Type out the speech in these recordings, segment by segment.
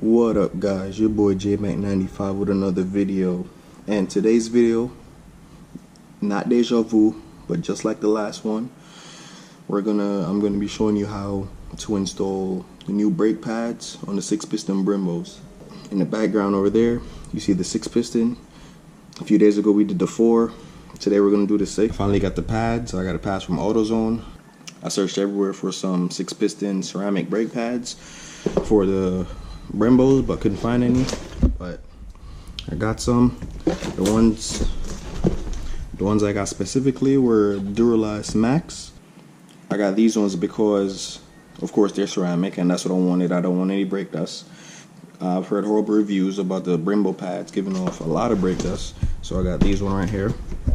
What up, guys? Your boy JMac95 with another video. And today's video, not deja vu, but just like the last one, I'm gonna be showing you how to install the new brake pads on the 6-piston Brembos. In the background over there, you see the 6-piston. A few days ago we did the 4. Today we're gonna do the 6. Finally got the pads. I got a pads from AutoZone. I searched everywhere for some 6-piston ceramic brake pads for the Brembos, but couldn't find any. But I got some. The ones I got specifically were Duralast Max. I got these ones because, of course, they're ceramic, and that's what I wanted. I don't want any brake dust. I've heard horrible reviews about the Brembo pads giving off a lot of brake dust, so I got these one right here.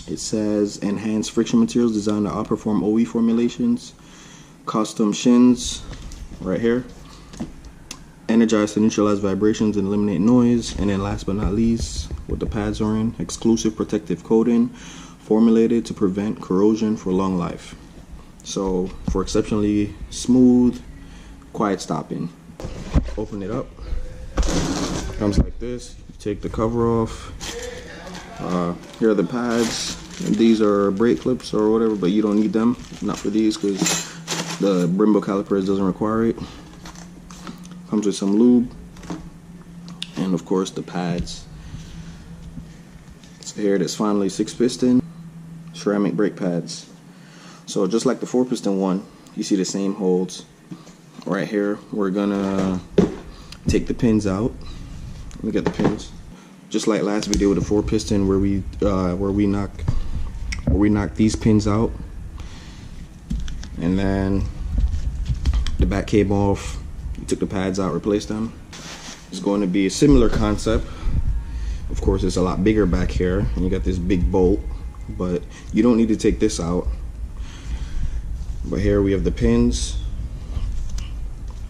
It says enhanced friction materials designed to outperform OE formulations, custom shins right here, energized to neutralize vibrations and eliminate noise, and then last but not least, what the pads are in, exclusive protective coating formulated to prevent corrosion for long life. So for exceptionally smooth, quiet stopping. Open it up. Comes like this. You take the cover off. Here are the pads. And these are brake clips or whatever, but you don't need them. Not for these because the Brembo calipers doesn't require it. Comes with some lube, and of course the pads. So here it is, finally 6-piston ceramic brake pads. So just like the 4-piston one, you see the same holes. Right here, we're gonna take the pins out. Let me get the pins. Just like last video with the 4-piston, where we knock these pins out, and then the back came off. Took the pads out, replaced them. It's going to be a similar concept. Of course, it's a lot bigger back here, and you got this big bolt, but you don't need to take this out. But here we have the pins.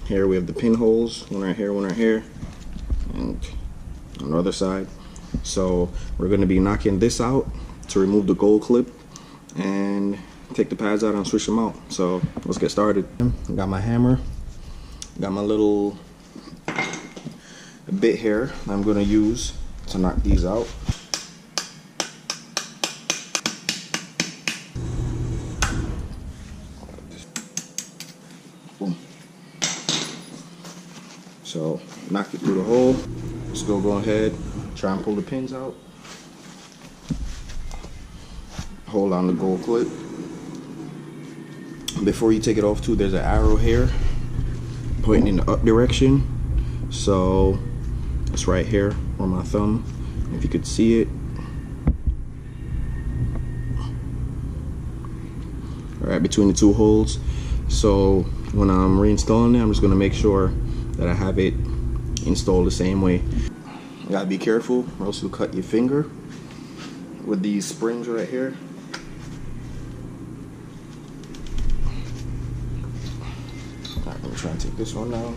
Here we have the pinholes, one right here, and on the other side. So we're going to be knocking this out to remove the gold clip and take the pads out and switch them out. So let's get started. I got my hammer. Got my little bit here I'm going to use to knock these out. Boom. So knock it through the hole. Let's go ahead, try and pull the pins out. Hold on the gold clip. Before you take it off too, there's an arrow here pointing in the up direction, so it's right here on my thumb, if you could see it. Right between the two holes. So when I'm reinstalling it, I'm just going to make sure that I have it installed the same way. You gotta be careful or else you'll cut your finger with these springs right here. I'm gonna try and take this one down.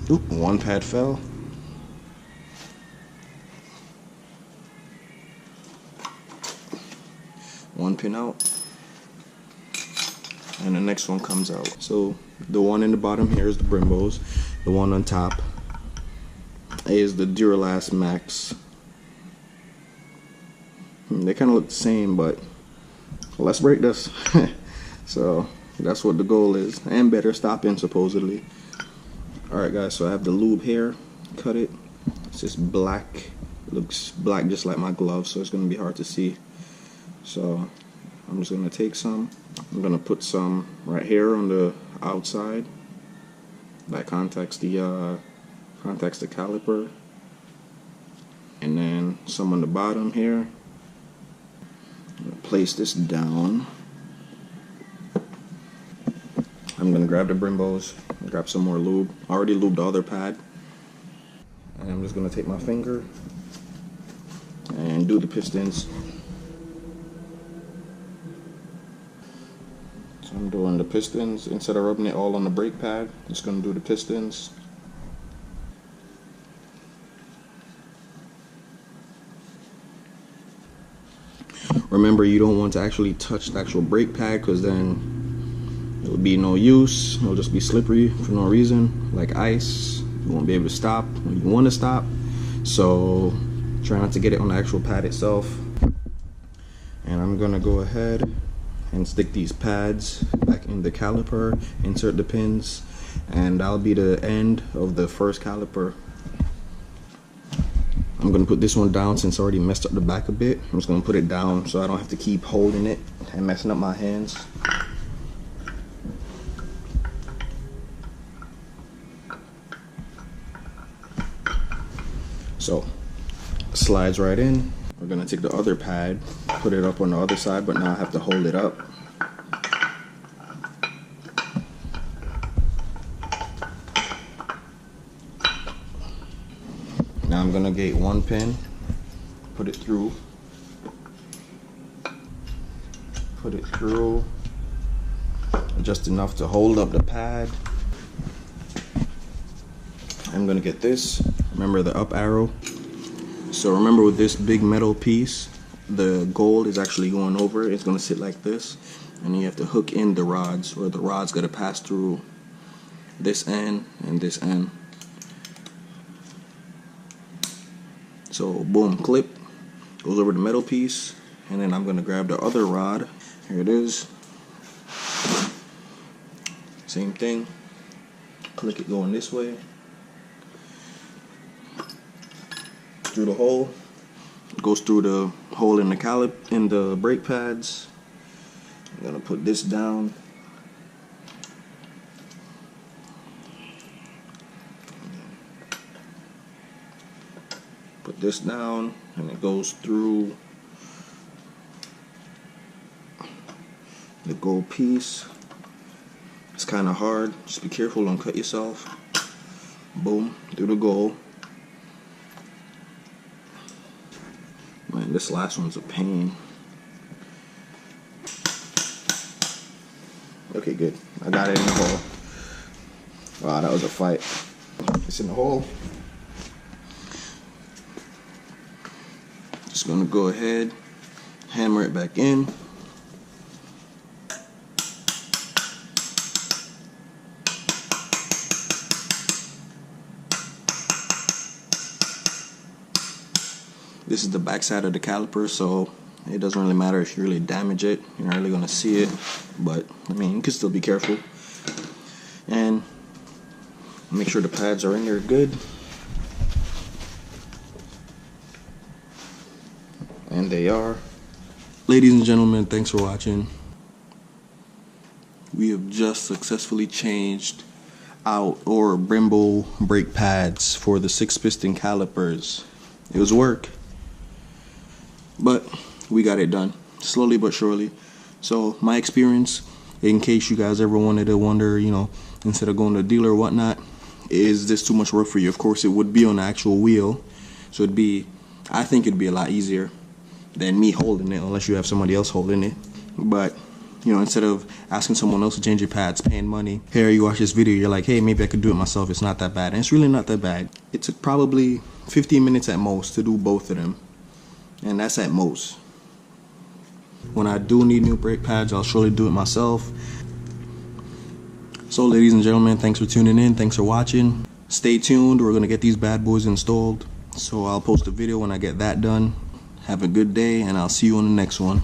Oop, one pad fell. One pin out. And the next one comes out. So the one in the bottom here is the Brembos. The one on top is the Duralast Max. They kind of look the same, but less brake dust. So that's what the goal is, and better stopping supposedly. Alright guys, so I have the lube here, cut it. It's just black, it looks black just like my glove, so it's going to be hard to see. So I'm just going to take some, I'm going to put some right here on the outside that contacts the caliper, and then some on the bottom here. I'm going to place this down. I'm going to grab the Brembos, grab some more lube. I already lubed the other pad. And I'm just going to take my finger and do the pistons. So I'm doing the pistons. Instead of rubbing it all on the brake pad, I'm just going to do the pistons. Remember, you don't want to actually touch the actual brake pad, because then it'll It'll be no use. It'll just be slippery for no reason, like ice. You won't be able to stop when you want to stop. So try not to get it on the actual pad itself. And I'm gonna go ahead and stick these pads back in the caliper, insert the pins, and that'll be the end of the first caliper. I'm gonna put this one down since I already messed up the back a bit. I'm just gonna put it down so I don't have to keep holding it and messing up my hands. So, slides right in. We're gonna take the other pad, put it up on the other side, but now I have to hold it up. Now I'm gonna get one pin, put it through, just enough to hold up the pad. I'm gonna get this, remember the up arrow. So remember with this big metal piece, the gold is actually going over. It's gonna sit like this, and you have to hook in the rods, or the rod's gonna pass through this end and this end. So boom, clip, goes over the metal piece, and then I'm gonna grab the other rod. Here it is. Same thing. Click it going this way. Through the hole. It goes through the hole in the brake pads. I'm gonna put this down. Put this down, and it goes through the gold piece. It's kind of hard. Just be careful, don't cut yourself. Boom, through the gold. Man, this last one's a pain. Okay, good. I got it in the hole. Wow, that was a fight. It's in the hole. Just gonna go ahead, hammer it back in. This is the back side of the caliper, so it doesn't really matter if you really damage it. You're not really gonna see it, but I mean, you can still be careful. And make sure the pads are in there good. And they are. Ladies and gentlemen, thanks for watching. We have just successfully changed out our Brembo brake pads for the 6-piston calipers. It was work, but we got it done, slowly but surely. So my experience, in case you guys ever wanted to wonder, you know, instead of going to a dealer or whatnot, is this too much work for you? Of course, it would be on the actual wheel, so I think it'd be a lot easier than me holding it, unless you have somebody else holding it. But you know, instead of asking someone else to change your pads, paying money, here you watch this video, you're like, hey, maybe I could do it myself. It's not that bad, and it's really not that bad. It took probably 15 minutes at most to do both of them, and that's at most. When I do need new brake pads, I'll surely do it myself. So ladies and gentlemen, thanks for tuning in, thanks for watching. Stay tuned, we're gonna get these bad boys installed, so I'll post a video when I get that done. Have a good day, and I'll see you on the next one.